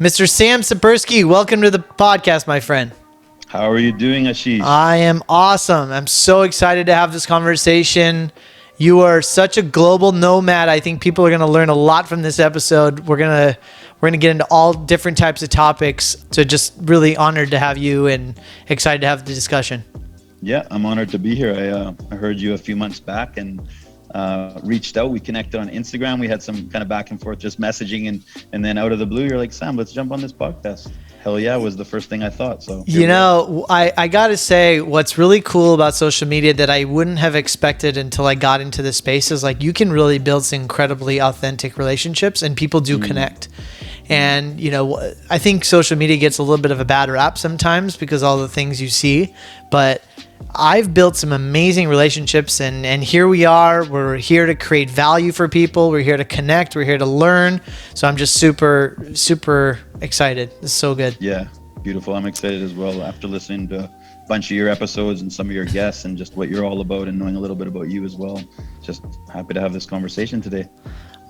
Mr. Sam Zipursky, welcome to the podcast, my friend. How are you doing, Ashish? I am awesome. I'm so excited to have this conversation. You are such a global nomad. I think people are going to learn a lot from this episode. We're going to get into all different types of topics. So just really honored to have you and excited to have the discussion. Yeah, I'm honored to be here. I heard you a few months back and reached out. We connected on Instagram. We had some kind of back and forth, just messaging, and then out of the blue, you're like, Sam, let's jump on this podcast. Hell yeah, was the first thing I thought. So I got to say, what's really cool about social media that I wouldn't have expected until I got into this space is like you can really build some incredibly authentic relationships, and people do connect. And I think social media gets a little bit of a bad rap sometimes because all the things you see, but I've built some amazing relationships, and here we are. We're here to create value for people. We're here to connect. We're here to learn. So I'm just super, super excited. It's so good. Yeah, beautiful. I'm excited as well after listening to a bunch of your episodes and some of your guests and just what you're all about and knowing a little bit about you as well. Just happy to have this conversation today.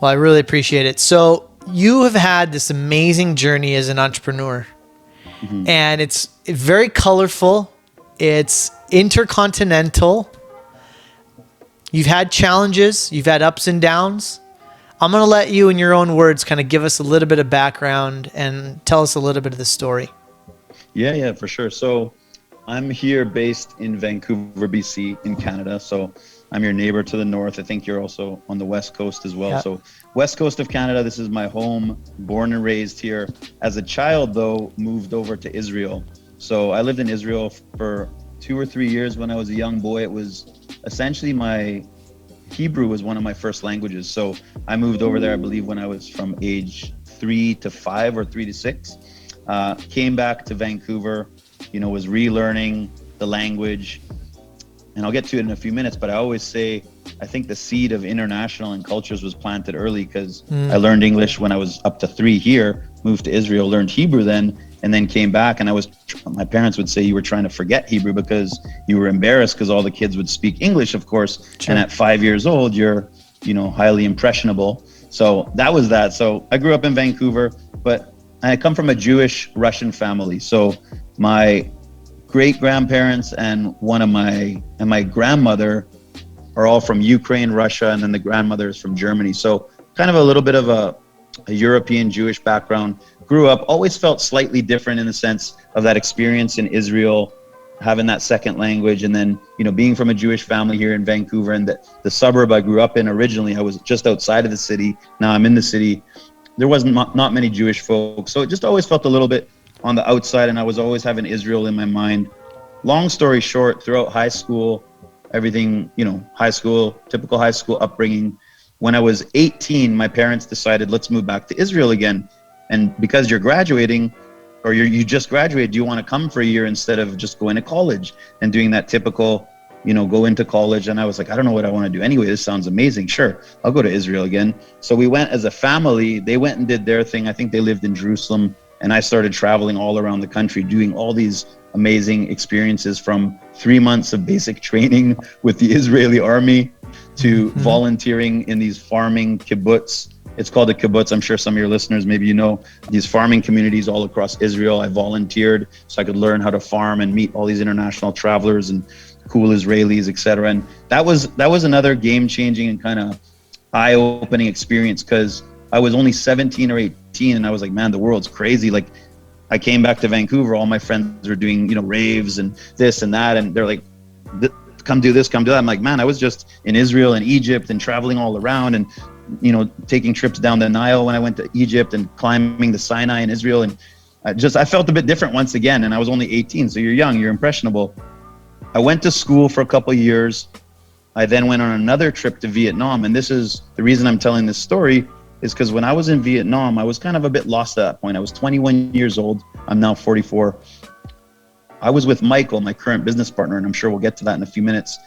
Well, I really appreciate it. So you have had this amazing journey as an entrepreneur, and it's very colorful. It's intercontinental. You've had challenges. You've had ups and downs. I'm going to let you, in your own words, kind of give us a little bit of background and tell us a little bit of the story. Yeah, for sure. So I'm here based in Vancouver, BC in Canada. So I'm your neighbor to the north. I think you're also on the West Coast as well. Yeah. So West Coast of Canada, this is my home, born and raised here. As a child, though, moved over to Israel. So I lived in Israel for 2 or 3 years when I was a young boy. It was essentially my Hebrew was one of my first languages. So I moved over there, I believe, when I was from age 3 to 5 or 3 to 6. Came back to Vancouver, was relearning the language. And I'll get to it in a few minutes, but I always say, I think the seed of international and cultures was planted early because I learned English when I was up to 3 here, moved to Israel, learned Hebrew then, and then came back. And my parents would say you were trying to forget Hebrew because you were embarrassed because all the kids would speak English, of course. Sure. And at 5 years old, you're, highly impressionable. So that was that. So I grew up in Vancouver, but I come from a Jewish Russian family. So my great-grandparents and my grandmother are all from Ukraine, Russia, and then the grandmother is from Germany. So kind of a little bit of a European Jewish background. Grew up, always felt slightly different in the sense of that experience in Israel, having that second language, and then, being from a Jewish family here in Vancouver and the suburb I grew up in originally. I was just outside of the city. Now I'm in the city. There wasn't not many Jewish folks. So it just always felt a little bit on the outside, and I was always having Israel in my mind. Long story short, throughout high school, everything, typical high school upbringing. When I was 18, my parents decided, let's move back to Israel again. And because you're graduating, or you just graduated, do you want to come for a year instead of just going to college and doing that typical, go into college? And I was like, I don't know what I want to do anyway. This sounds amazing. Sure, I'll go to Israel again. So we went as a family. They went and did their thing. I think they lived in Jerusalem. And I started traveling all around the country, doing all these amazing experiences, from 3 months of basic training with the Israeli army to volunteering in these farming kibbutz. It's called a kibbutz. I'm sure some of your listeners, maybe these farming communities all across Israel. I volunteered so I could learn how to farm and meet all these international travelers and cool Israelis, etc. And that was another game-changing and kind of eye-opening experience, because I was only 17 or 18 and I was like, man, the world's crazy. Like, I came back to Vancouver, all my friends were doing, raves and this and that. And they're like, come do this, come do that. I'm like, man, I was just in Israel and Egypt and traveling all around and, taking trips down the Nile when I went to Egypt and climbing the Sinai in Israel. And I felt a bit different once again. And I was only 18. So you're young, you're impressionable. I went to school for a couple of years. I then went on another trip to Vietnam. And this is the reason I'm telling this story, is because when I was in Vietnam, I was kind of a bit lost at that point. I was 21 years old. I'm now 44. I was with Michael, my current business partner, and I'm sure we'll get to that in a few minutes.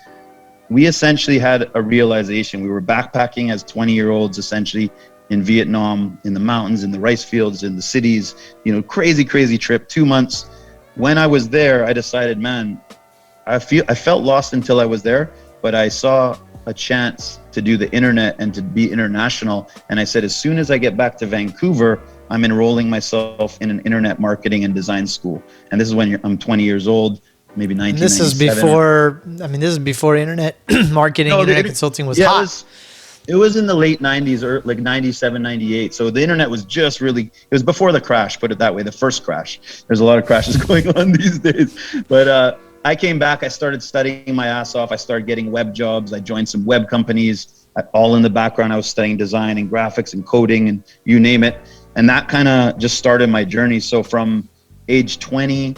We essentially had a realization. We were backpacking as 20-year-olds, essentially, in Vietnam, in the mountains, in the rice fields, in the cities, crazy, crazy trip, 2 months. When I was there, I decided, man, I felt lost until I was there, but I saw a chance to do the internet and to be international. And I said, as soon as I get back to Vancouver, I'm enrolling myself in an internet marketing and design school. And this is when I'm 20 years old, maybe 1997. This is before, this is before internet marketing, internet consulting was hot. It was in the late 90s, or like 97, 98. So the internet was just really, it was before the crash, put it that way, the first crash. There's a lot of crashes going on these days. But I came back, I started studying my ass off. I started getting web jobs. I joined some web companies. All in the background, I was studying design and graphics and coding and you name it. And that kind of just started my journey. So from age 20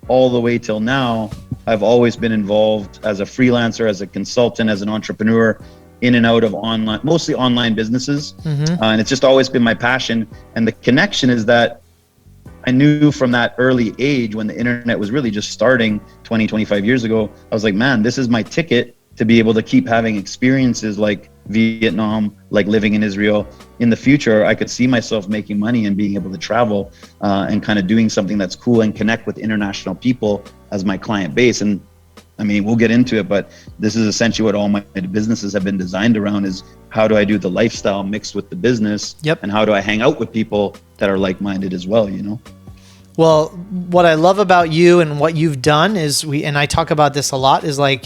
all the way till now, I've always been involved as a freelancer, as a consultant, as an entrepreneur, in and out of online, mostly online businesses. And it's just always been my passion. And the connection is that I knew from that early age, when the internet was really just starting 20, 25 years ago, I was like, man, this is my ticket to be able to keep having experiences like Vietnam, like living in Israel. In the future, I could see myself making money and being able to travel and kind of doing something that's cool and connect with international people as my client base. And I mean, we'll get into it, but this is essentially what all my businesses have been designed around, is how do I do the lifestyle mixed with the business? Yep. And how do I hang out with people that are like-minded as well, you know? Well, what I love about you and what you've done is and I talk about this a lot, is like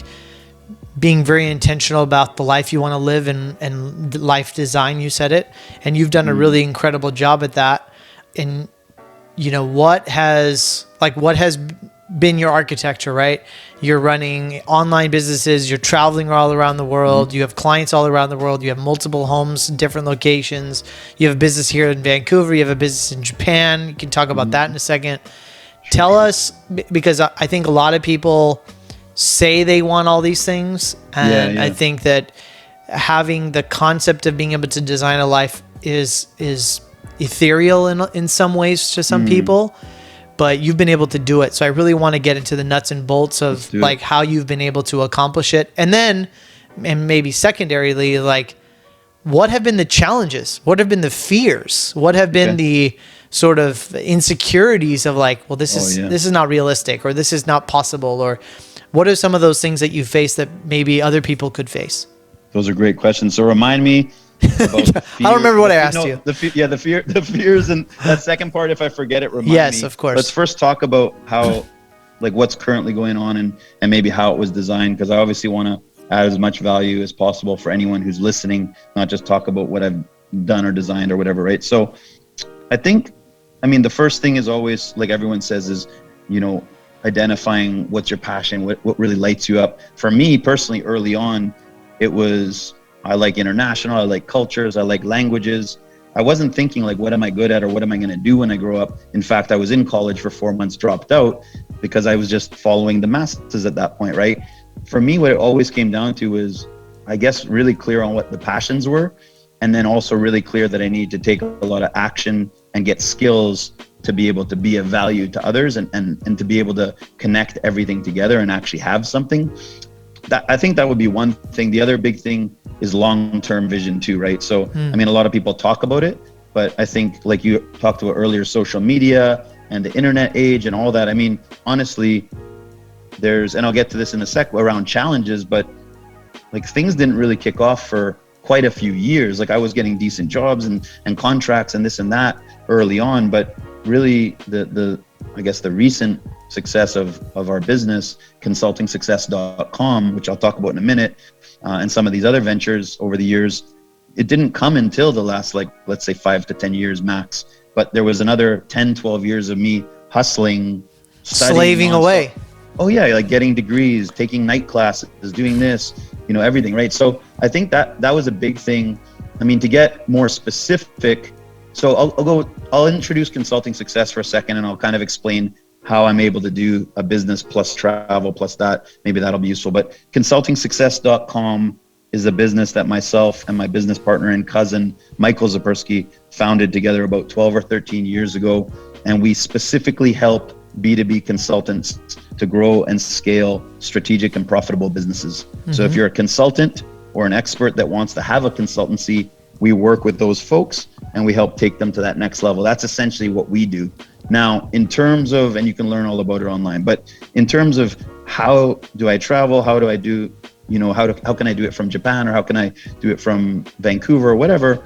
being very intentional about the life you want to live and life design, you said it, and you've done a really incredible job at that. And you know, what has been your architecture, right? You're running online businesses, you're traveling all around the world, you have clients all around the world, you have multiple homes in different locations, you have a business here in Vancouver, you have a business in Japan. You can talk about that in a second. Tell us, because I think a lot of people say they want all these things, and I think that having the concept of being able to design a life is ethereal in some ways to some people, but you've been able to do it. So I really want to get into the nuts and bolts of like how you've been able to accomplish it. And then, and maybe secondarily, like what have been the challenges? What have been the fears? What have been the sort of insecurities of like, well, this is not realistic, or this is not possible, or what are some of those things that you face that maybe other people could face? Those are great questions. So remind me about I don't remember what I asked you. The fears, and that second part, if I forget it, remind me. Yes, of course. Let's first talk about how, like, what's currently going on and maybe how it was designed, because I obviously want to add as much value as possible for anyone who's listening, not just talk about what I've done or designed or whatever, right? So I think, the first thing is always, like everyone says, is, identifying what's your passion, what really lights you up. For me personally, early on, it was, I like international, I like cultures, I like languages. I wasn't thinking like, what am I good at, or what am I going to do when I grow up? In fact, I was in college for 4 months, dropped out because I was just following the masses at that point, right? For me, what it always came down to was, I guess, really clear on what the passions were, and then also really clear that I need to take a lot of action and get skills to be able to be of value to others and to be able to connect everything together and actually have something. I think that would be one thing. The other big thing is long-term vision too, right? So, a lot of people talk about it, but I think, like you talked about earlier, social media and the internet age and all that. Honestly, and I'll get to this in a sec around challenges, but like things didn't really kick off for quite a few years. Like I was getting decent jobs and contracts and this and that early on, but really the recent success of our business, consultingsuccess.com, which I'll talk about in a minute, and some of these other ventures over the years, it didn't come until the last, like, let's say 5 to 10 years max. But there was another 10, 12 years of me hustling, studying, slaving away. Oh yeah, like getting degrees, taking night classes, doing this, everything, right? So I think that was a big thing. To get more specific, so I'll introduce Consulting Success for a second, and I'll kind of explain how I'm able to do a business plus travel plus that. Maybe that'll be useful. But consultingsuccess.com is a business that myself and my business partner and cousin, Michael Zipursky, founded together about 12 or 13 years ago. And we specifically help B2B consultants to grow and scale strategic and profitable businesses. So if you're a consultant or an expert that wants to have a consultancy, we work with those folks and we help take them to that next level. That's essentially what we do. Now, in terms of, and you can learn all about it online, but in terms of how do I travel, how do I do, how can I do it from Japan, or how can I do it from Vancouver or whatever?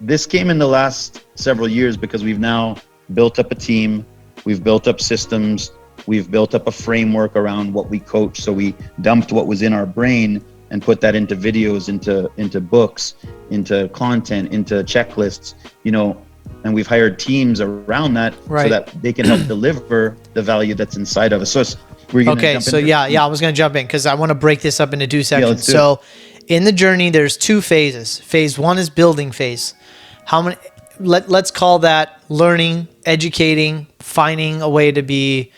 this came in the last several years because we've now built up a team, we've built up systems, we've built up a framework around what we coach. So we dumped what was in our brain and put that into videos, into books, into content, into checklists, you know, and we've hired teams around that so that they can help deliver the value that's inside of us. So okay, so I was going to jump in because I want to break this up into two sections. So in the journey, there's two phases. Phase one is building phase. How many? Let's call that learning, educating, finding a way to be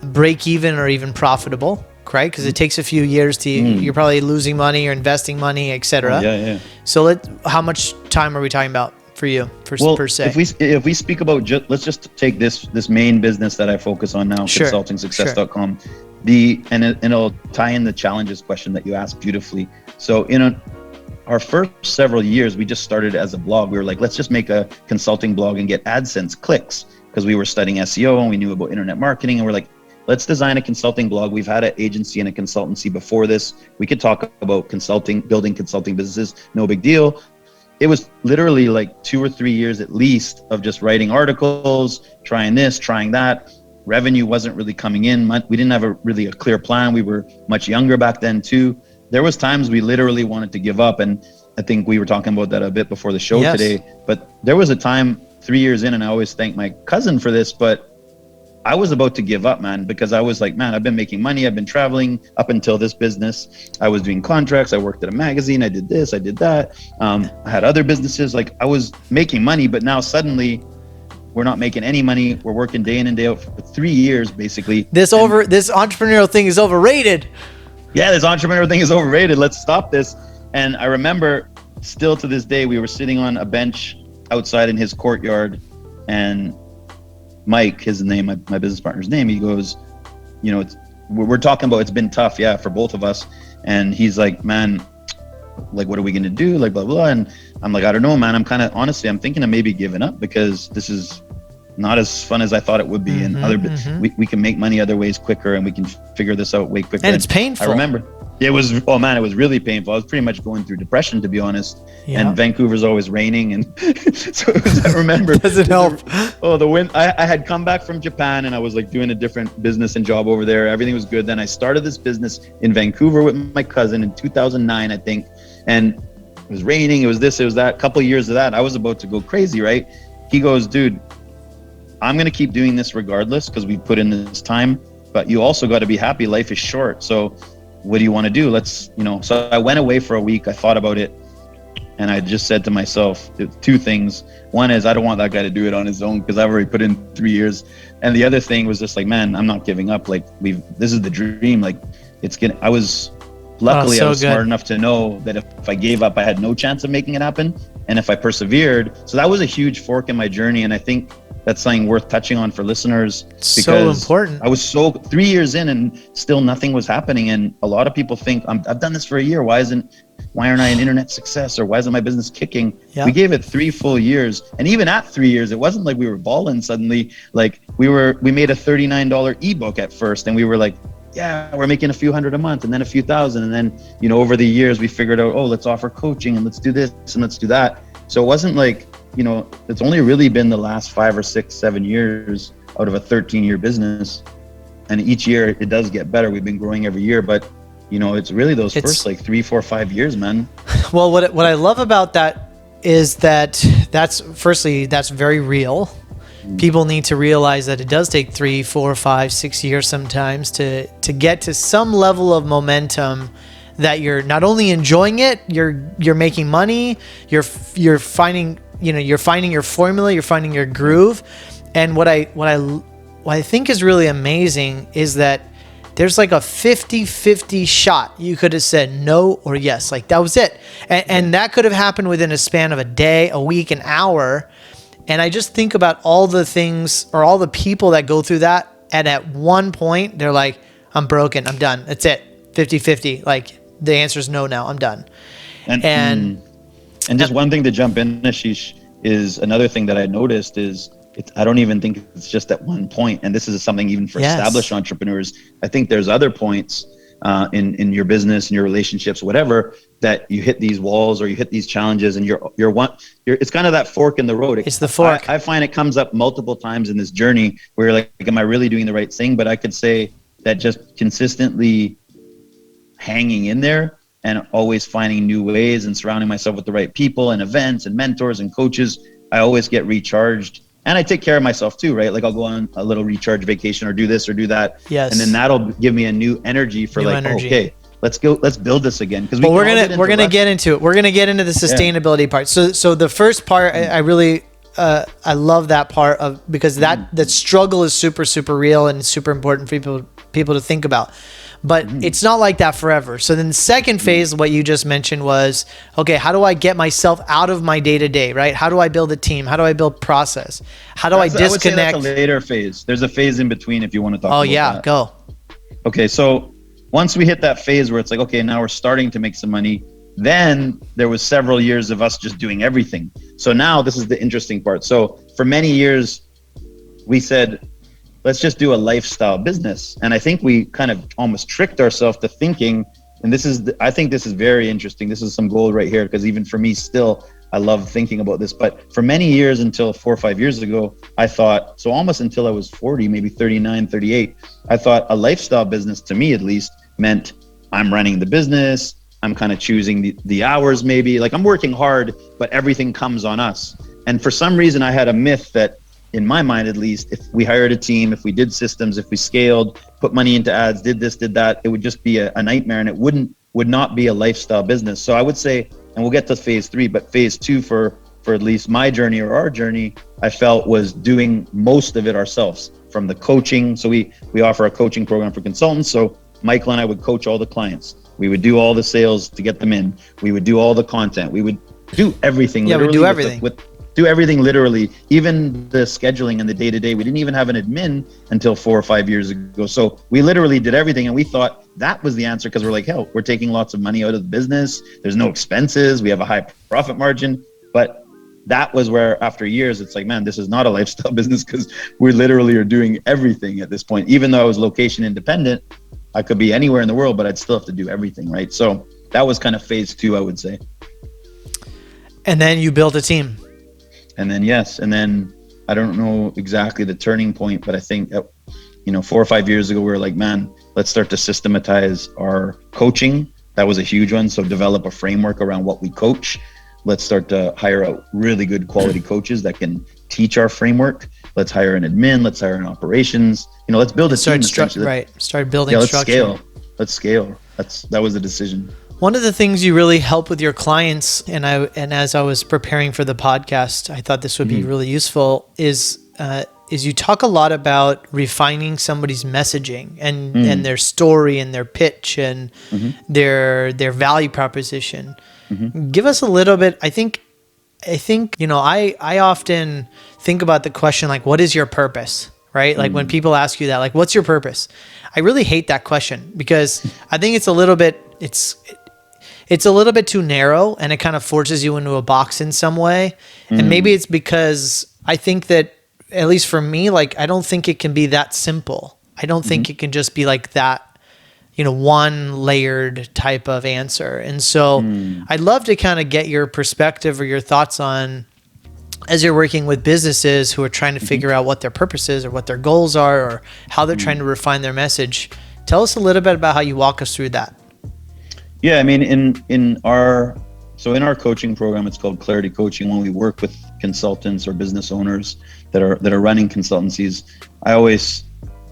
break even or even profitable, right? Because it takes a few years to you're probably losing money or investing money, etc. Yeah. So how much time are we talking about for you per se? If we speak about let's just take this main business that I focus on now, consultingsuccess.com. And it'll tie in the challenges question that you asked beautifully. So our first several years, we just started as a blog. We were like, let's just make a consulting blog and get AdSense clicks, because we were studying SEO and we knew about internet marketing. And we're like, let's design a consulting blog. We've had an agency and a consultancy before this. We could talk about consulting, building consulting businesses, no big deal. It was literally like 2 or 3 years at least of just writing articles, trying this, trying that. Revenue wasn't really coming in. We didn't have really a clear plan. We were much younger back then too. There was times we literally wanted to give up. And I think we were talking about that a bit before the show today. But there was a time 3 years in, and I always thank my cousin for this, but I was about to give up, man, because I was like, man, I've been making money. I've been traveling up until this business. I was doing contracts. I worked at a magazine. I did this, I did that. I had other businesses. Like, I was making money, but now suddenly we're not making any money. We're working day in and day out for 3 years, basically. This entrepreneurial thing is overrated. Yeah, this entrepreneurial thing is overrated. Let's stop this. And I remember still to this day, we were sitting on a bench outside in his courtyard, and Mike, his name, my business partner's name, he goes, you know, we're talking about, it's been tough, for both of us. And he's like, man, like, what are we going to do? Like, blah, blah. And I'm like, I don't know, man. Honestly, I'm thinking of maybe giving up, because this is not as fun as I thought it would be. We can make money other ways quicker, and we can figure this out way quicker. And it's painful. I remember it was really painful. I was pretty much going through depression, to be honest. And Vancouver's always raining, and so I remember doesn't help. The wind. I had come back from Japan, and I was like doing a different business and job over there. Everything was good. Then I started this business in Vancouver with my cousin in 2009, I think, and it was raining. It was this, it was that. A couple of years of that, I was about to go crazy, right? He goes, dude, I'm gonna keep doing this regardless, because we put in this time, but you also got to be happy. Life is short. So what do you want to do? So I went away for a week. I thought about it, and I just said to myself two things. One is, I don't want that guy to do it on his own, because I've already put in 3 years. And the other thing was just like, man, I'm not giving up. Like, this is the dream. Like, luckily I was smart enough to know that if I gave up, I had no chance of making it happen. And if I persevered, so that was a huge fork in my journey. And I think that's something worth touching on for listeners, because so important. I was 3 years in and still nothing was happening. And a lot of people think, I've done this for a year. Why aren't I an internet success, or why isn't my business kicking? We gave it 3 full years. And even at 3 years, it wasn't like we were balling suddenly. Like, we made a $39 ebook at first, and we were like, we're making a few hundred a month, and then a few thousand. And then, over the years we figured out, let's offer coaching, and let's do this and let's do that. So it wasn't like, it's only really been the last 5 or 6, 7 years out of a 13-year business. And each year it does get better. We've been growing every year, but it's really those first like 3, 4, 5 years, man. Well, what I love about that is that's very real. People need to realize that it does take 3, 4, 5, 6 years sometimes to get to some level of momentum, that you're not only enjoying it, you're making money, you're finding your formula, you're finding your groove. And what I think is really amazing is that there's like a 50-50 shot. You could have said no or yes, like that was it. And that could have happened within a span of a day, a week, an hour. And I just think about all the things, or all the people that go through that, and at one point they're like, I'm broken, I'm done, that's it, 50-50. Like, the answer is no now, I'm done. And just one thing to jump in, Ashish, is another thing that I noticed is, I don't even think it's just at one point. And this is something even for established entrepreneurs. I think there's other points. in your business and your relationships, whatever, that you hit these walls or you hit these challenges, and it's kind of that fork in the road. It's the fork. I find it comes up multiple times in this journey where you're like, am I really doing the right thing? But I could say that just consistently hanging in there and always finding new ways and surrounding myself with the right people and events and mentors and coaches, I always get recharged. And I take care of myself too, right? Like I'll go on a little recharge vacation or do this or do that. Yes. And then that'll give me a new energy for okay, let's build this again. Because we're gonna get into it. We're gonna get into the sustainability part. So the first part, I really I love that part because that struggle is super, super real and super important for people to think about. But it's not like that forever. So then the second phase, what you just mentioned was, okay, how do I get myself out of my day-to-day, right? How do I build a team? How do I build process? How do I disconnect? I would say that's a later phase. There's a phase in between if you want to talk about that. Go. Okay, so once we hit that phase where it's like, okay, now we're starting to make some money, then there was several years of us just doing everything. So now this is the interesting part. So for many years, we said, let's just do a lifestyle business. And I think we kind of almost tricked ourselves to thinking, and I think this is very interesting. This is some gold right here, because even for me still, I love thinking about this. But for many years, until 4 or 5 years ago, I thought, so almost until I was 40, maybe 39, 38, I thought a lifestyle business, to me at least, meant I'm running the business, I'm kind of choosing the hours maybe, like I'm working hard, but everything comes on us. And for some reason, I had a myth that, in my mind at least, if we hired a team, if we did systems, if we scaled, put money into ads, did this, did that, it would just be a nightmare, and it would not be a lifestyle business. So I would say, and we'll get to phase 3, but phase 2 for at least my journey or our journey, I felt was doing most of it ourselves, from the coaching. So we offer a coaching program for consultants. So Michael and I would coach all the clients. We would do all the sales to get them in. We would do all the content. We would do everything. Yeah, we do everything. Do everything literally, even the scheduling and the day-to-day. We didn't even have an admin until 4 or 5 years ago. So we literally did everything, and we thought that was the answer, because we're like, hell, we're taking lots of money out of the business. There's no expenses. We have a high profit margin. But that was where, after years, it's like, man, this is not a lifestyle business, because we literally are doing everything at this point. Even though I was location independent, I could be anywhere in the world, but I'd still have to do everything, right? So that was kind of phase 2, I would say. And then you built a team. And then I don't know exactly the turning point, but I think 4 or 5 years ago, we were like, man, let's start to systematize our coaching. That was a huge one. So develop a framework around what we coach. Let's start to hire out really good quality coaches that can teach our framework. Let's hire an admin. Let's hire an operations. Let's build a team. Start building structure. Let's scale. That was the decision. One of the things you really help with your clients, and as I was preparing for the podcast, I thought this would be really useful, is you talk a lot about refining somebody's messaging and their story and their pitch and their value proposition. Give us a little bit. I think I often think about the question, like, what is your purpose? Right? Like when people ask you that, like, what's your purpose? I really hate that question, because I think it's a little bit too narrow, and it kind of forces you into a box in some way. And maybe it's because I think that, at least for me, like, I don't think it can be that simple. I don't think it can just be like that, one layered type of answer. And so I'd love to kind of get your perspective or your thoughts on, as you're working with businesses who are trying to figure out what their purpose is or what their goals are or how they're trying to refine their message. Tell us a little bit about how you walk us through that. Yeah, I mean, in our coaching program, it's called Clarity Coaching. When we work with consultants or business owners that are running consultancies,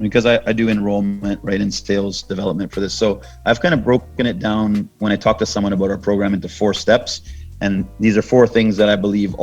because I do enrollment, right, in sales development for this. So I've kind of broken it down when I talk to someone about our program into 4 steps. And these are 4 things that I believe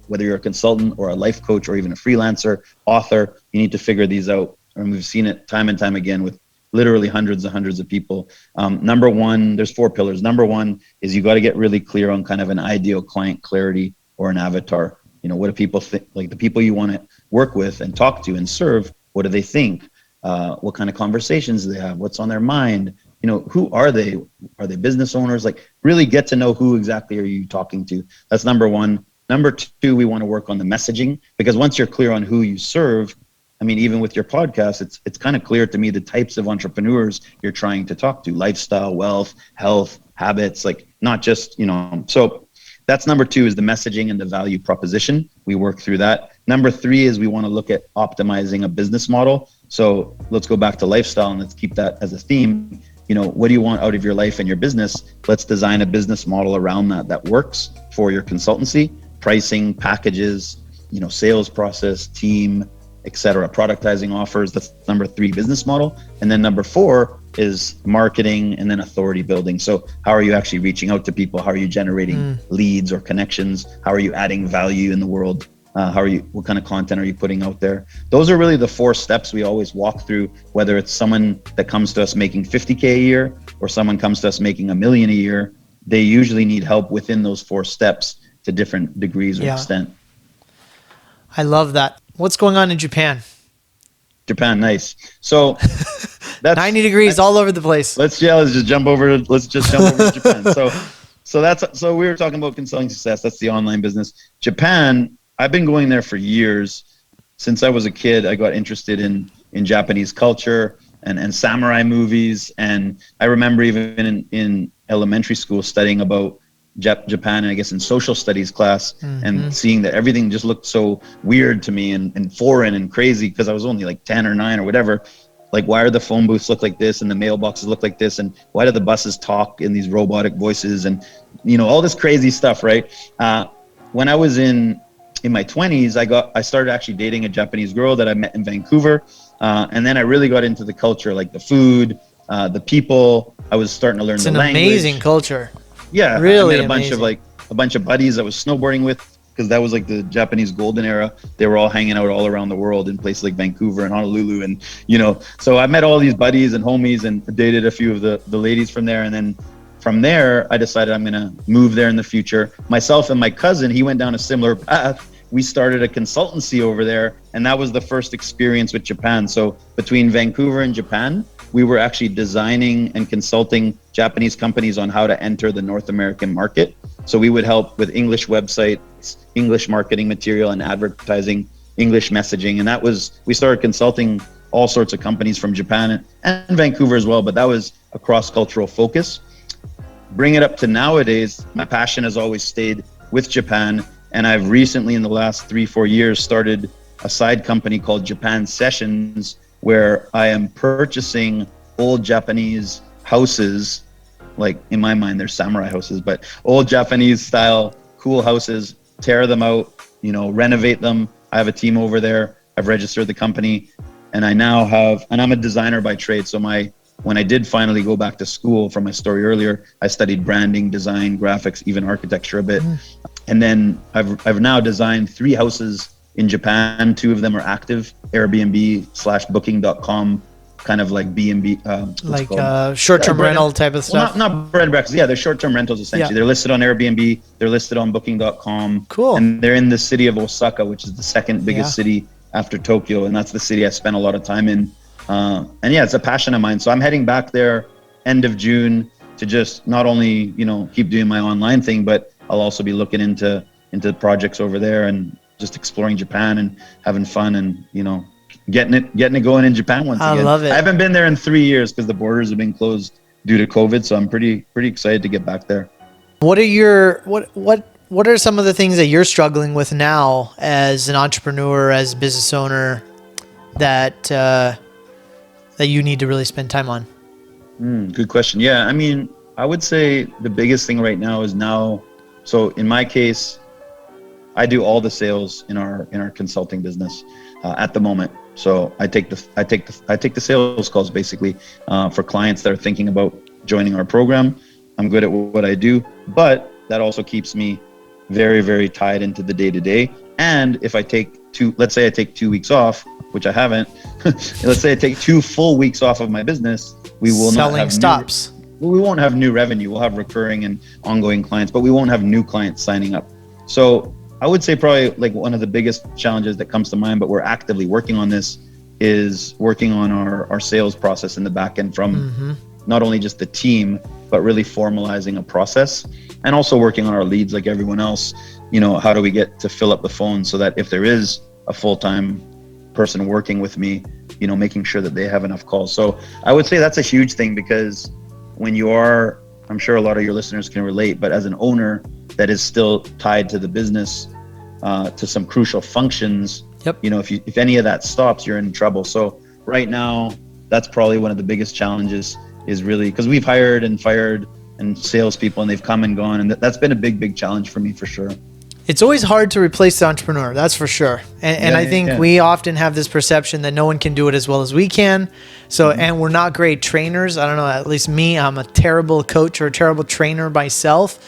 whether you're a consultant or a life coach or even a freelancer, author, you need to figure these out. And we've seen it time and time again with literally hundreds of people. Number 1, there's 4 pillars. Number 1 is you got to get really clear on kind of an ideal client clarity or an avatar. What do people think? Like, the people you want to work with and talk to and serve, what do they think? What kind of conversations do they have? What's on their mind? Who are they? Are they business owners? Like, really get to know who exactly are you talking to. That's number 1. Number 2, we want to work on the messaging, because once you're clear on who you serve, I mean, even with your podcast, it's kind of clear to me the types of entrepreneurs you're trying to talk to: lifestyle, wealth, health, habits, like not just, so that's number 2, is the messaging and the value proposition. We work through that. Number 3 is we want to look at optimizing a business model. So let's go back to lifestyle and let's keep that as a theme. What do you want out of your life and your business? Let's design a business model around that works for your consultancy, pricing, packages, sales process, team, etc., productizing offers. That's number 3, business model. And then number 4 is marketing and then authority building. So how are you actually reaching out to people? How are you generating leads or connections? How are you adding value in the world? What kind of content are you putting out there? Those are really the 4 steps we always walk through, whether it's someone that comes to us making $50K a year or someone comes to us making $1 million a year. They usually need help within those 4 steps to different degrees or extent. I love that. What's going on in Japan? Japan, nice. So that's 90 degrees all over the place. Let's just jump over to Japan. So we were talking about consulting success. That's the online business. Japan, I've been going there for years. Since I was a kid, I got interested in Japanese culture and samurai movies. And I remember even in elementary school studying about Japan, I guess in social studies class, and seeing that everything just looked so weird to me and foreign and crazy, because I was only like 10 or 9 or whatever. Like, why are the phone booths look like this and the mailboxes look like this, and why do the buses talk in these robotic voices, and all this crazy stuff, right? When I was in my 20s, I started actually dating a Japanese girl that I met in Vancouver, and then I really got into the culture, like the food, the people. I was starting to learn the language. It's an amazing culture. Yeah, really I met a bunch of buddies I was snowboarding with, because that was like the Japanese golden era. They were all hanging out all around the world in places like Vancouver and Honolulu, and so I met all these buddies and homies and dated a few of the ladies from there. And then from there, I decided I'm gonna move there in the future. Myself and my cousin, he went down a similar path. We started a consultancy over there, and that was the first experience with Japan. So between Vancouver and Japan, we were actually designing and consulting Japanese companies on how to enter the North American market. So we would help with English websites, English marketing material and advertising, English messaging. And we started consulting all sorts of companies from Japan and Vancouver as well, but that was a cross-cultural focus. Bring it up to nowadays, my passion has always stayed with Japan. And I've recently, in the last 3-4 years, started a side company called Japan Sessions, where I am purchasing old Japanese houses. Like, in my mind, they're samurai houses, but old Japanese style, cool houses, tear them out, renovate them. I have a team over there. I've registered the company, and I'm a designer by trade. So when I did finally go back to school, from my story earlier, I studied branding, design, graphics, even architecture a bit. And then I've now designed 3 houses in Japan. 2 of them are active, Airbnb/booking.com, kind of like B&B. Short-term rental type of stuff? Well, not bread and breakfast. Yeah, they're short-term rentals, essentially. Yeah. They're listed on Airbnb. They're listed on booking.com. Cool. And they're in the city of Osaka, which is the second biggest city after Tokyo. And that's the city I spent a lot of time in. And yeah, it's a passion of mine. So I'm heading back there end of June to just not only, keep doing my online thing, but I'll also be looking into projects over there and just exploring Japan and having fun and, getting it going in Japan once again. I love it. I haven't been there in 3 years because the borders have been closed due to COVID. So I'm pretty excited to get back there. What are some of the things that you're struggling with now as an entrepreneur, as a business owner, that you need to really spend time on? Good question. Yeah, I mean, I would say the biggest thing right now is so in my case, I do all the sales in our consulting business at the moment. So I take the sales calls basically for clients that are thinking about joining our program. I'm good at what I do, but that also keeps me very, very tied into the day-to-day. And if let's say I take 2 weeks off, which I haven't, let's say I take 2 full weeks off of my business, we will not have stops. We won't have new revenue. We'll have recurring and ongoing clients, but we won't have new clients signing up. So I would say probably like one of the biggest challenges that comes to mind, but we're actively working on this, is working on our sales process in the back end from not only just the team, but really formalizing a process, and also working on our leads like everyone else. How do we get to fill up the phone so that if there is a full-time person working with me, you know, making sure that they have enough calls. So I would say that's a huge thing, because when you are, I'm sure a lot of your listeners can relate, but as an owner that is still tied to the business, to some crucial functions, yep. you know, if any of that stops, you're in trouble. So right now, that's probably one of the biggest challenges, is really, because we've hired and fired and salespeople, and they've come and gone, and that's been a big challenge for me, for sure. It's always hard to replace the entrepreneur, that's for sure. And I think we often have this perception that no one can do it as well as we can. So, and we're not great trainers. I don't know, at least me, I'm a terrible coach or a terrible trainer myself.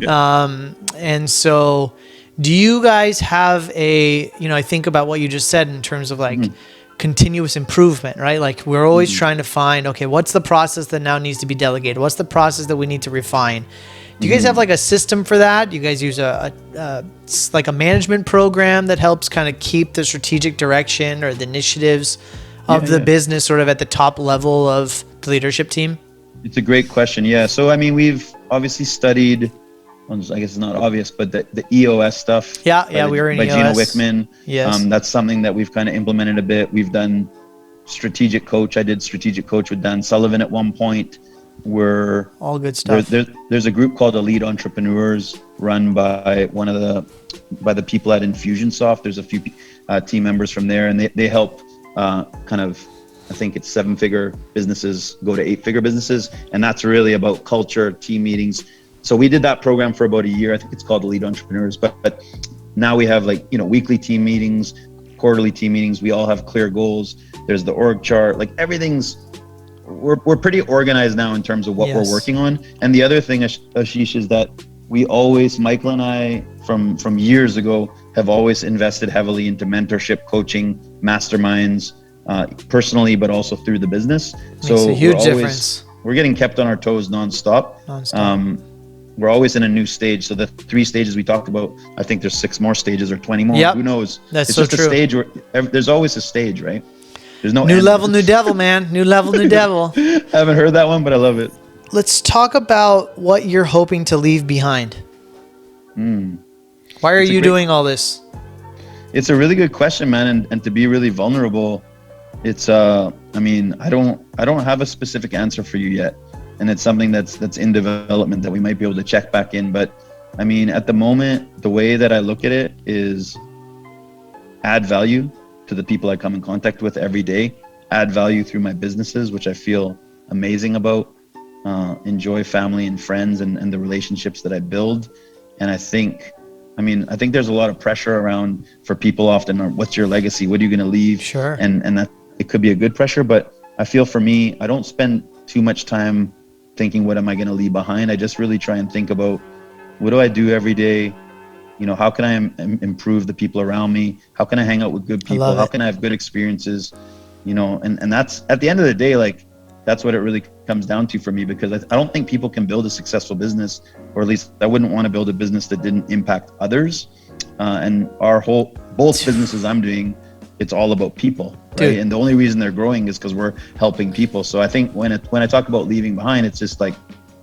And so do you guys have I think about what you just said in terms of like continuous improvement, right? Like we're always trying to find, okay, what's the process that now needs to be delegated? What's the process that we need to refine? Do you guys have like a system for that? Do you guys use like a management program that helps kind of keep the strategic direction or the initiatives of the business sort of at the top level of the leadership team? It's a great question. Yeah. So, I mean, we've obviously studied, I guess it's not obvious, but the EOS stuff. We were in by EOS. Gino Wickman. Yes. That's something that we've kind of implemented a bit. We've done strategic coach. I did strategic coach with Dan Sullivan at one point. We're all good stuff. There's a group called Elite Entrepreneurs run by by the people at Infusionsoft. There's a few team members from there, and they help kind of, I think it's 7-figure businesses go to 8-figure businesses, and that's really about culture, team meetings. So we did that program for about a year. I think it's called Elite Entrepreneurs, but now we have like, you know, weekly team meetings, quarterly team meetings. We all have clear goals. There's the org chart, like everything's. We're pretty organized now in terms of what we're working on. And the other thing, Ashish, is that we always, Michael and I, from years ago, have always invested heavily into mentorship, coaching, masterminds, personally, but also through the business. Makes a huge difference. We're getting kept on our toes nonstop. We're always in a new stage. So the 3 stages we talked about, I think there's 6 more stages or 20 more. Who knows? That's it's so just true. A stage where there's always a stage, right? There's no new end. level, new devil, man. New level, new devil. I haven't heard that one, but I love it. Let's talk about what you're hoping to leave behind. Why are you doing all this? It's a really good question, man. And to be really vulnerable, it's I mean, I don't have a specific answer for you yet. And it's something that's in development that we might be able to check back in. But I mean, at the moment, the way that I look at it is add value to the people I come in contact with every day, add value through my businesses, which I feel amazing about, enjoy family and friends and the relationships that I build. And I think there's a lot of pressure around for people often, what's your legacy? What are you going to leave? Sure. And that it could be a good pressure, but I feel for me, I don't spend too much time thinking, what am I going to leave behind? I just really try and think about, what do I do every day? You know, how can I improve the people around me? How can I hang out with good people? How can I have good experiences? You know, and that's, at the end of the day, like, that's what it really comes down to for me, because I don't think people can build a successful business, or at least I wouldn't want to build a business that didn't impact others. And both businesses I'm doing, it's all about people, right? And the only reason they're growing is because we're helping people. So I think when I talk about leaving behind, it's just like,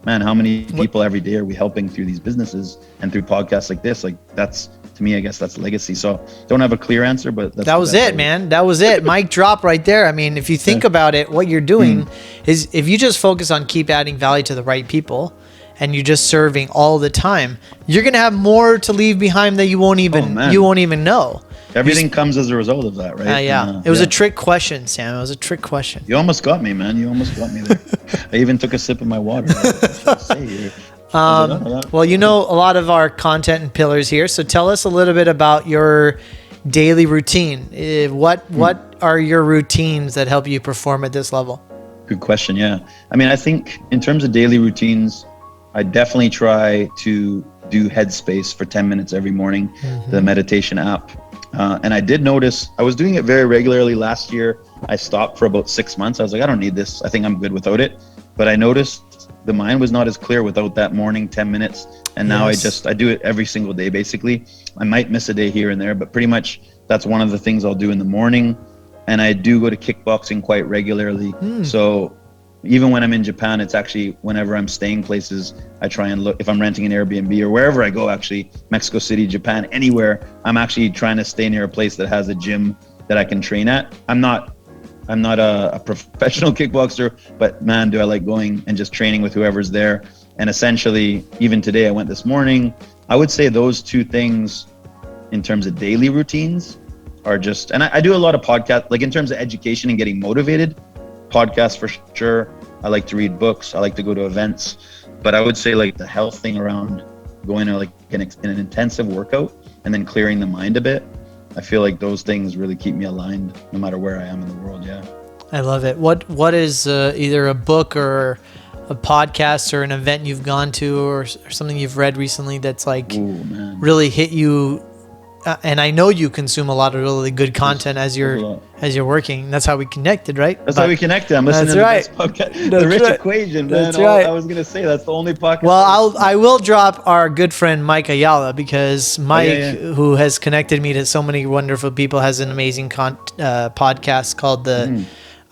man, how many people every day are we helping through these businesses and through podcasts like this? Like, that's, to me, I guess that's legacy. So don't have a clear answer, but that was it, man. That was it. Mic drop right there. I mean, if you think about it, what you're doing is, if you just focus on keep adding value to the right people, and you're just serving all the time, you're gonna have more to leave behind that you won't even know. Everything comes as a result of that, right? It was a trick question, Sam. It was a trick question. You almost got me, man. You almost got me there. I even took a sip of my water. Well, you know a lot of our content and pillars here, so tell us a little bit about your daily routine. What are your routines that help you perform at this level? Good question. Yeah. I mean, I think in terms of daily routines, I definitely try to do Headspace for 10 minutes every morning, the meditation app. And I did notice I was doing it very regularly last year. I stopped for about 6 months. I was like, I don't need this. I think I'm good without it. But I noticed the mind was not as clear without that morning 10 minutes. And now I do it every single day, basically. I might miss a day here and there, but pretty much that's one of the things I'll do in the morning. And I do go to kickboxing quite regularly. So even when I'm in Japan, it's actually whenever I'm staying places, I try and look, if I'm renting an Airbnb or wherever I go, actually, Mexico City, Japan, anywhere, I'm actually trying to stay near a place that has a gym that I can train at. I'm not a professional kickboxer, but man, do I like going and just training with whoever's there. And essentially, even today, I went this morning. I would say those two things in terms of daily routines are just, and I do a lot of podcasts, like in terms of education and getting motivated, podcasts for sure. I like to read books. I like to go to events, but I would say like the health thing around going to like an intensive workout and then clearing the mind a bit. I feel like those things really keep me aligned no matter where I am in the world. Yeah. I love it. What is either a book or a podcast or an event you've gone to or something you've read recently that's like really hit you? And I know you consume a lot of really good content as you're working. That's how we connected, right? That's how we connected. I'm listening to the best podcast, The Rich Equation, man. That's right. I was gonna say that's the only podcast. Well, I will drop our good friend Mike Ayala, because Mike, who has connected me to so many wonderful people, has an amazing podcast called the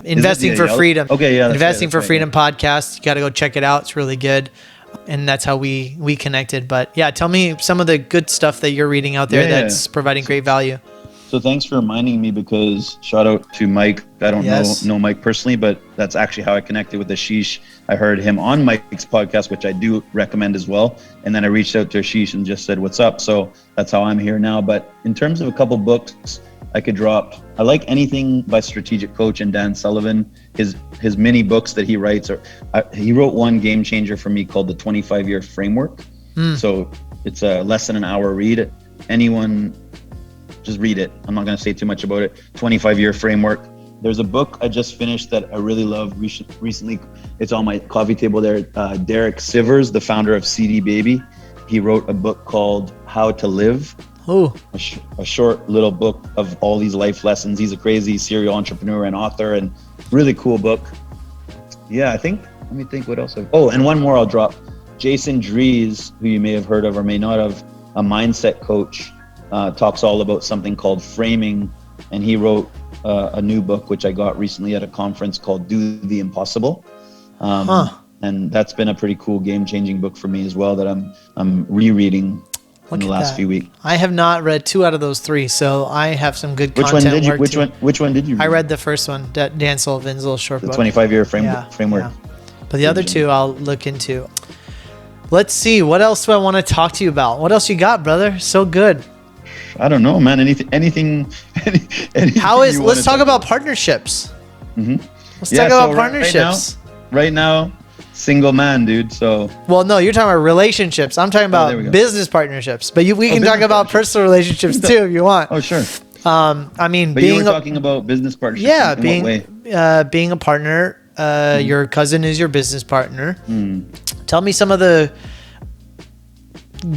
Investing for Freedom. Okay, yeah. Investing for Freedom podcast. You got to go check it out. It's really good. And that's how we connected. But yeah, tell me some of the good stuff that you're reading out there that's providing great value. So thanks for reminding me, because shout out to Mike. I don't know Mike personally, but that's actually how I connected with Ashish. I heard him on Mike's podcast, which I do recommend as well. And then I reached out to Ashish and just said, what's up? So that's how I'm here now. But in terms of a couple books I could drop, I like anything by Strategic Coach and Dan Sullivan. His mini books that he writes, he wrote one game changer for me called the 25-year framework. So it's a less than an hour read. Anyone, just read it. I'm not going to say too much about it. 25-year framework. There's a book I just finished that I really loved recently. It's on my coffee table there. Derek Sivers, the founder of CD Baby, he wrote a book called How to Live. A short little book of all these life lessons. He's a crazy serial entrepreneur and author, and really cool book. Yeah, let me think what else. And one more I'll drop. Jason Dries, who you may have heard of or may not have, a mindset coach, talks all about something called framing. And he wrote a new book, which I got recently at a conference called Do the Impossible. And that's been a pretty cool game-changing book for me as well, that I'm rereading in the last few weeks. I have not read 2 out of those 3, so I have some good content. Which one did you read? I read the first one, Dan Sullivan's little short book. The 25-year framework. Yeah. But the other 2 I'll look into. Let's see. What else do I want to talk to you about? What else you got, brother? So good. I don't know, man. Anything let's talk about partnerships. Let's talk about partnerships. Right now, single man, dude. So. Well, no, you're talking about relationships. I'm talking about business partnerships. But we can talk about personal relationships too if you want. Oh, sure. I mean, but you were talking about business partnerships. Yeah, being a partner. Your cousin is your business partner. Tell me some of the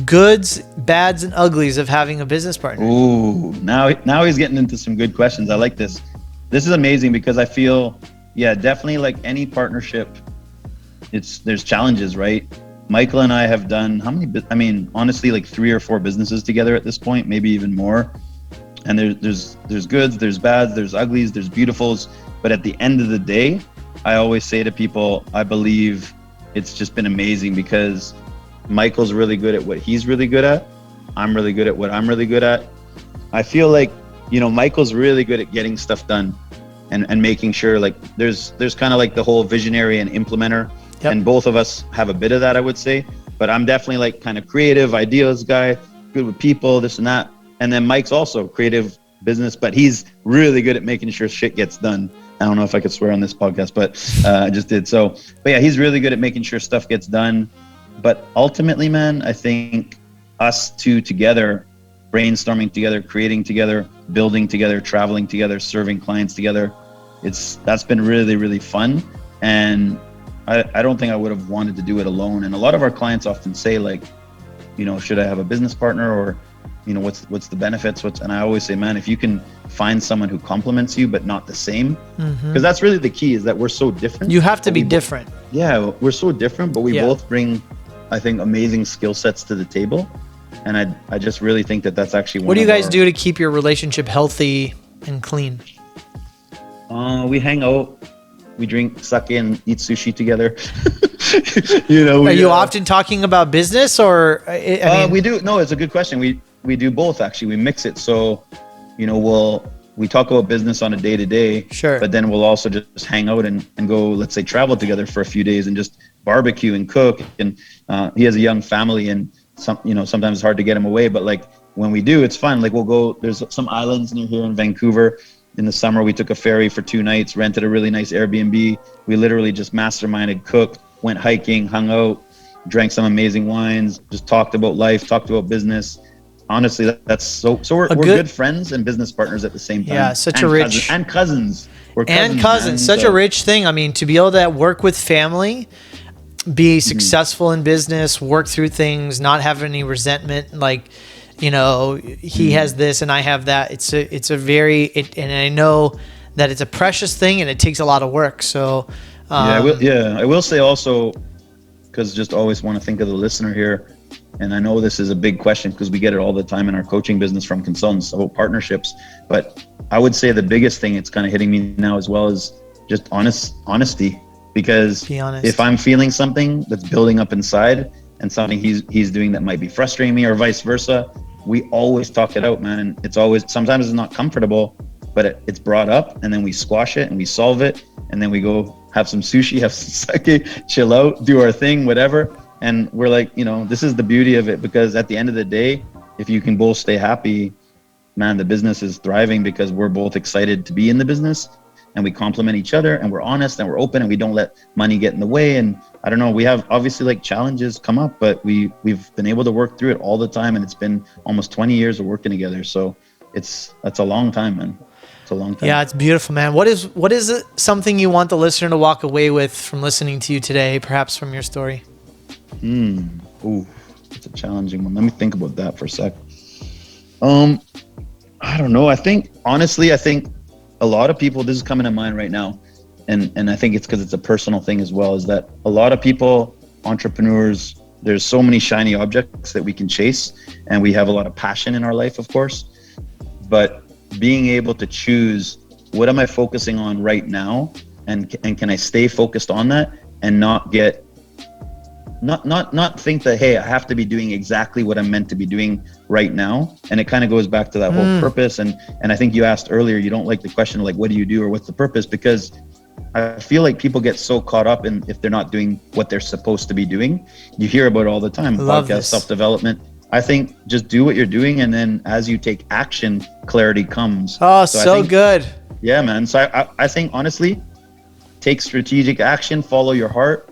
goods, bads, and uglies of having a business partner. Ooh, now he's getting into some good questions. I like this. This is amazing, because I feel, definitely like any partnership, there's challenges, right? Michael and I have done honestly, like 3 or 4 businesses together at this point, maybe even more. And there's goods, there's bads, there's uglies, there's beautifuls. But at the end of the day, I always say to people, I believe it's just been amazing, because Michael's really good at what he's really good at. I'm really good at what I'm really good at. I feel like, Michael's really good at getting stuff done and making sure, like, there's kind of like the whole visionary and implementer. Yep. And both of us have a bit of that, I would say. But I'm definitely like kind of creative, ideas guy, good with people, this and that. And then Mike's also creative business, but he's really good at making sure shit gets done. I don't know if I could swear on this podcast, but I just did. But yeah, he's really good at making sure stuff gets done. But ultimately, man, I think us two together, brainstorming together, creating together, building together, traveling together, serving clients together, that's been really, really fun. And I don't think I would have wanted to do it alone. And a lot of our clients often say, like, should I have a business partner, or what's the benefits? And I always say, man, if you can find someone who complements you but not the same, because that's really the key, is that we're so different. You have to be different. Yeah, we're so different, but we both bring, I think, amazing skill sets to the table. And I just really think that that's actually what do you guys do to keep your relationship healthy and clean? We hang out, we drink sake and eat sushi together. Are you often talking about business, or we do? No, it's a good question. We do both, actually. We mix it. So, we'll we talk about business on a day to day, Sure. but then we'll also just hang out and go, let's say, travel together for a few days and just barbecue and cook. And he has a young family, and sometimes it's hard to get him away, but like when we do, it's fun. Like we'll go, there's some islands near here in Vancouver. In the summer, we took a ferry for 2 nights, rented a really nice Airbnb. We literally just masterminded, cooked, went hiking, hung out, drank some amazing wines, just talked about life, talked about business. Honestly, that's so we're good friends and business partners at the same time. Yeah, such a rich cousins. We're cousins, such a rich thing. I mean, to be able to work with family, be successful in business, work through things, not have any resentment, like, he has this and I have that. And I know that it's a precious thing and it takes a lot of work. So I will say also, because just always want to think of the listener here. And I know this is a big question because we get it all the time in our coaching business from consultants about partnerships. But I would say the biggest thing it's kind of hitting me now as well is just honesty. Because be honest. If I'm feeling something that's building up inside and something he's doing that might be frustrating me or vice versa, we always talk it out, man. And sometimes it's not comfortable, but it's brought up and then we squash it and we solve it. And then we go have some sushi, have some sake, chill out, do our thing, whatever. And we're like, this is the beauty of it, because at the end of the day, if you can both stay happy, man, the business is thriving because we're both excited to be in the business and we complement each other and we're honest and we're open and we don't let money get in the way. And I don't know, we have obviously like challenges come up, but we've been able to work through it all the time. And it's been almost 20 years of working together. So that's a long time, man. It's a long time. Yeah, it's beautiful, man. What is something you want the listener to walk away with from listening to you today, perhaps from your story? Ooh, it's a challenging one. Let me think about that for a sec. I don't know. I think a lot of people, this is coming to mind right now, and I think it's because it's a personal thing as well, is that a lot of people, entrepreneurs, there's so many shiny objects that we can chase, and we have a lot of passion in our life, of course, but being able to choose, what am I focusing on right now, and can I stay focused on that and not get not think that, hey, I have to be doing exactly what I'm meant to be doing right now. And it kind of goes back to that whole purpose. And I think you asked earlier, you don't like the question of like, what do you do or what's the purpose? Because I feel like people get so caught up in if they're not doing what they're supposed to be doing. You hear about it all the time, podcast, self-development. I think just do what you're doing. And then as you take action, clarity comes. Oh, so good. Yeah, man. So I think honestly, take strategic action, follow your heart,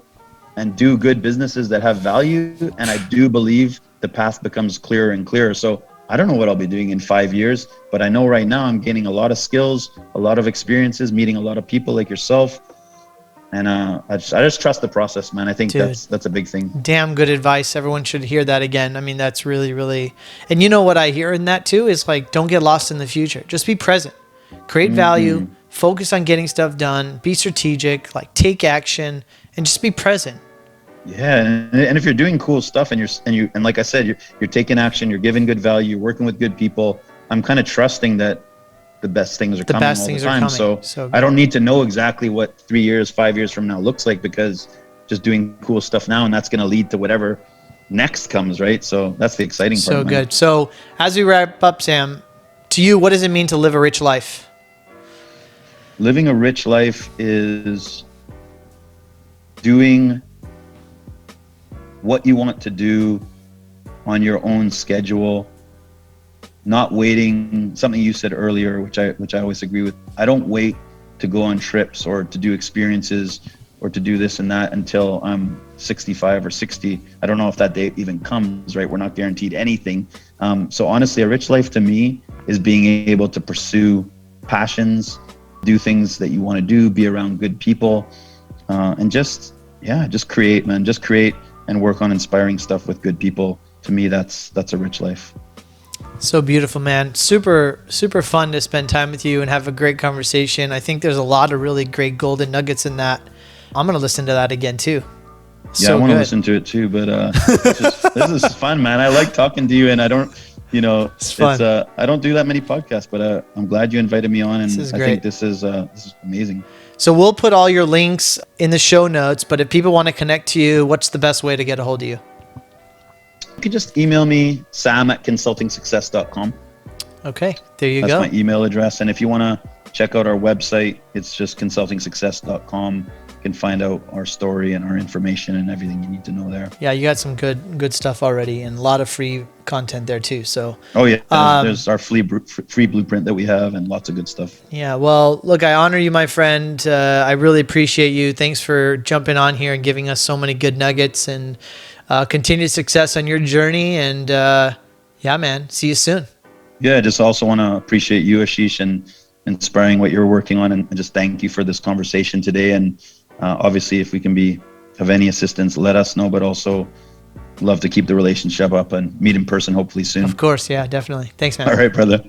and do good businesses that have value. And I do believe the path becomes clearer and clearer. So I don't know what I'll be doing in 5 years, but I know right now I'm gaining a lot of skills, a lot of experiences, meeting a lot of people like yourself. And I just trust the process, man. I think that's a big thing. Damn good advice. Everyone should hear that again. I mean, that's really, really, and you know what I hear in that too is like, don't get lost in the future. Just be present, create value, focus on getting stuff done, be strategic, like take action and just be present. Yeah, and if you're doing cool stuff and like I said, you're taking action, you're giving good value, you're working with good people, I'm kind of trusting that the best things are coming all the time. So I don't need to know exactly what 3 years, 5 years from now looks like, because just doing cool stuff now, and that's going to lead to whatever next comes, right? So that's the exciting part. So good. So as we wrap up, Sam, to you, what does it mean to live a rich life? Living a rich life is doing what you want to do on your own schedule, not waiting. Something you said earlier, which I always agree with. I don't wait to go on trips or to do experiences or to do this and that until I'm 65 or 60. I don't know if that day even comes, right? We're not guaranteed anything. So honestly, a rich life to me is being able to pursue passions, do things that you want to do, be around good people, and just create, man. Just create and work on inspiring stuff with good people. To me, that's a rich life. So beautiful, man. Super, super fun to spend time with you and have a great conversation. I think there's a lot of really great golden nuggets in that. I'm going to listen to that again too. Yeah, I want to listen to it too, but this is fun, man. I like talking to you, and I don't, it's fun. I don't do that many podcasts, but I'm glad you invited me on, and I think this is amazing. So we'll put all your links in the show notes, but if people want to connect to you, what's the best way to get a hold of you? You can just email me, sam@consultingsuccess.com. Okay, there you That's go. my email address. And if you want to check out our website, it's just consultingsuccess.com. You can find out our story and our information and everything you need to know there. Yeah, you got some good stuff already, and a lot of free content there too. So oh yeah, there's our free blueprint that we have, and lots of good stuff. Yeah, well, look, I honor you, my friend. I really appreciate you. Thanks for jumping on here and giving us so many good nuggets, and continued success on your journey. And yeah, man, see you soon. Yeah, I just also want to appreciate you, Ashish, and inspiring what you're working on, and just thank you for this conversation today. And obviously, if we can be of any assistance, let us know, but also love to keep the relationship up and meet in person hopefully soon. Of course, yeah, definitely. Thanks, man. All right, brother.